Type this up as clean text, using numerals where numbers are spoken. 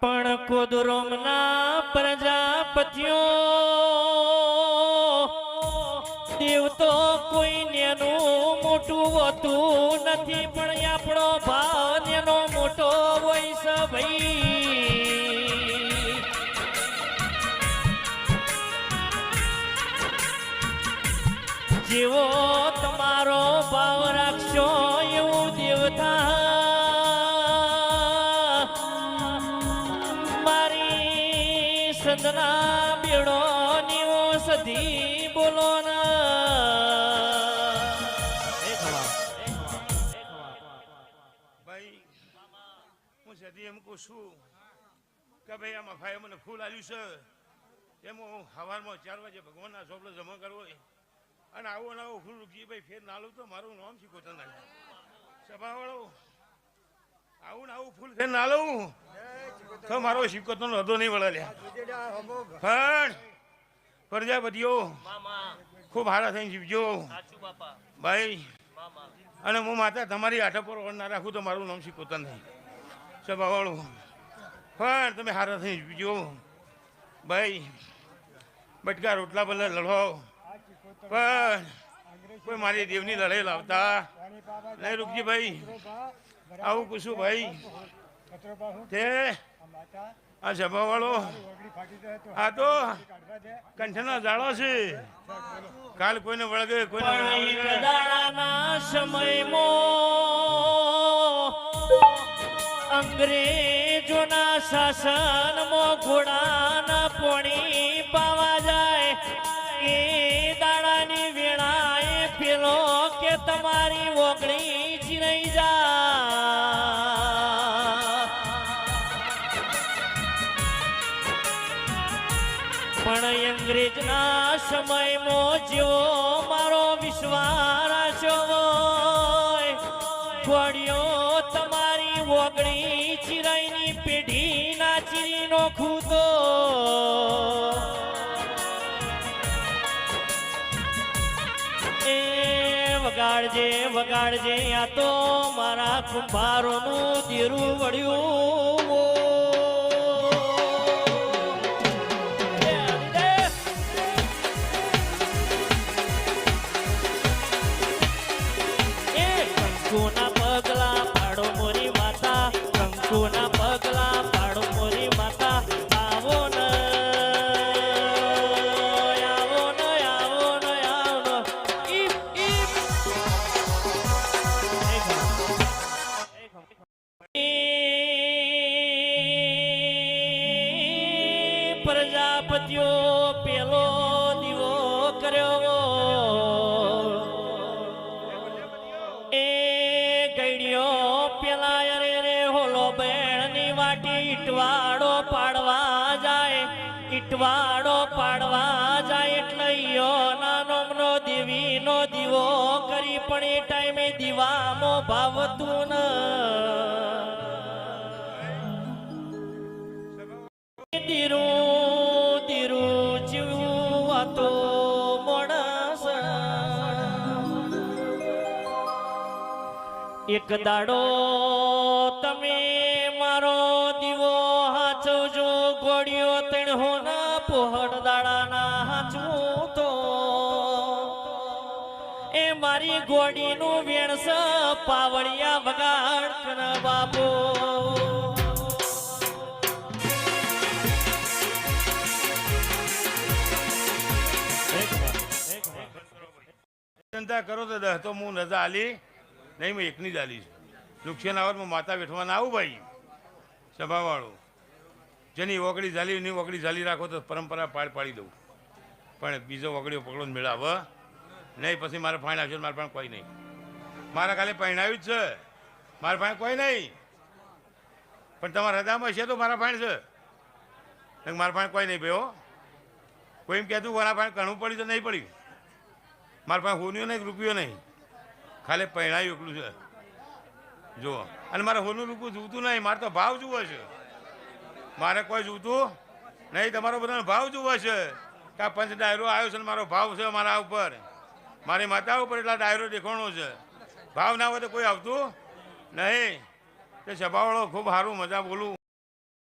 પણ કુદરોમના પ્રજાપતિઓ દેવ તો કોઈ નેનું મોટું હોતું નથી, પણ આપણો ભાવ નેનો મોટો હોય છે ભાઈ. જેવો તમારો ભાવ રાખશો એવું દેવતા મારી સદના બેડો નીવો સધી બોલો ભાઈ. હું સધી એમ કહું છું કે ભાઈ આમાં ભાઈ મને ફૂલ આવ્યું છે એમ હું સવારમાં 4 વાગે ભગવાનના ચોપડો જમા કરવો અને આવો ને આવો ફૂલ રૂકીભાઈ ફેર ના લઉં તો મારું નામ શીખવતા ના સભાવાળો આવું ને આવું ફૂલ ફેર ના લઉં તો મારો શીખવતો હતો નહીં વળ્યા પણ પ્રજાપતિઓ ખૂબ હારા થઈને જીવજો ભાઈ. અને હું માતા તમારી આઠા પર ના રાખું તો મારું નામ શીખવતા નહીં સભાવાળો, પણ તમે હારા થઈને જીવજો ભાઈ. બટકા રોટલા ભલે લડો પણ કોઈ મારી દેવની લડાઈ લાવતા નહીં રૂકજીભાઈ. આવું પૂછું ભાઈ તે આ સભાવાળો આ તો કંઠના જાળો છે, કાલ કોઈને વળગે કોઈને સમયમાં અંગ્રેજોના શાસનમાં ઘોડાના પોણી પાવા જાય એ દાડાની વેળાએ પેલો કે તમારી ઓગળી ચીરાઈ જા. પણ અંગ્રેજના સમયમાં જેવો મારો વિશ્વાસ રાખ્યો હોય ઘોડીઓ તમારી ઓગળી ચીરાઈની પેઢી ના ચીરી નો ખૂતો વગાડજે વગાડજે આ તો મારા કુંભારોનું દેરું વળ્યું. એ કંકુના પગલા પાડો મોરી માતા, કંકુના પગલા પાડો મોરી માતા. આવો ન આવો ન આવો ન આવો ઈપ ઈપ પ્રજાપતિઓ પેલો દીવો કર્યો એ ગઈડ્યો પેલા અરે રે હોલો બેણની વાટી ઈટવાડો પાડવા જાય, ઈટવાડો પાડવા જાય એટલે યો નાનો દેવીનો દીવો કરી પણ એ ટાઈમે દીવામાં ભાવતું ન દીરું દીરું જીવું હતો મોણસ. એક દાડો તમે મારો દીવો હાચવજો ઘોડીઓ તણહો ના પોહડ દાડાના હાચવું તો એ મારી ઘોડીનું વેણસ પાવડિયા વગાડ કર બાપો. ચિંતા કરો તો 10 તો હું રજા આલી નહીં, મેં એકની જ આલી છે. નુકસાન આવરમાં માતા બેઠવાના આવું ભાઈ સભાવાળો. જેની ઓગળી ઝાલી એની ઓગળી ઝાલી રાખો તો પરંપરા પાડી દઉં, પણ બીજો ઓગળીઓ પકડો મેળાવ નહીં. પછી મારે ફાઈન આવશે, મારા પાસે કોઈ નહીં. મારા ખાલી પહેણાવ્યું જ છે, મારા પાસે કોઈ નહીં. પણ તમારા હૃદયમાં છે તો મારા ફાઈન છે, મારા પાસે કોઈ નહીં ભાઈ. કોઈ એમ કહેતું મારા પાસે ઘણું પડ્યું તો નહીં પડ્યું. મારા પાસે હોનું નહીં, રૂપિયો નહીં, ખાલી પહેણાયું એકલું છે જુઓ. અને મારે હોનું રૂપિયું જોતું નહીં, મારે તો ભાવ જુઓ છે. મારે કોઈ જોતું નહીં, તમારો બધાનો ભાવ જુઓ છે કે આ પંચ ડાયરો આવ્યો છે ને મારો ભાવ છે મારા ઉપર, મારી માતા ઉપર એટલા ડાયરો દેખાણો છે. ભાવ ના હોય તો કોઈ આવતું નહીં. તે સભાવાળો ખૂબ સારું મજા બોલું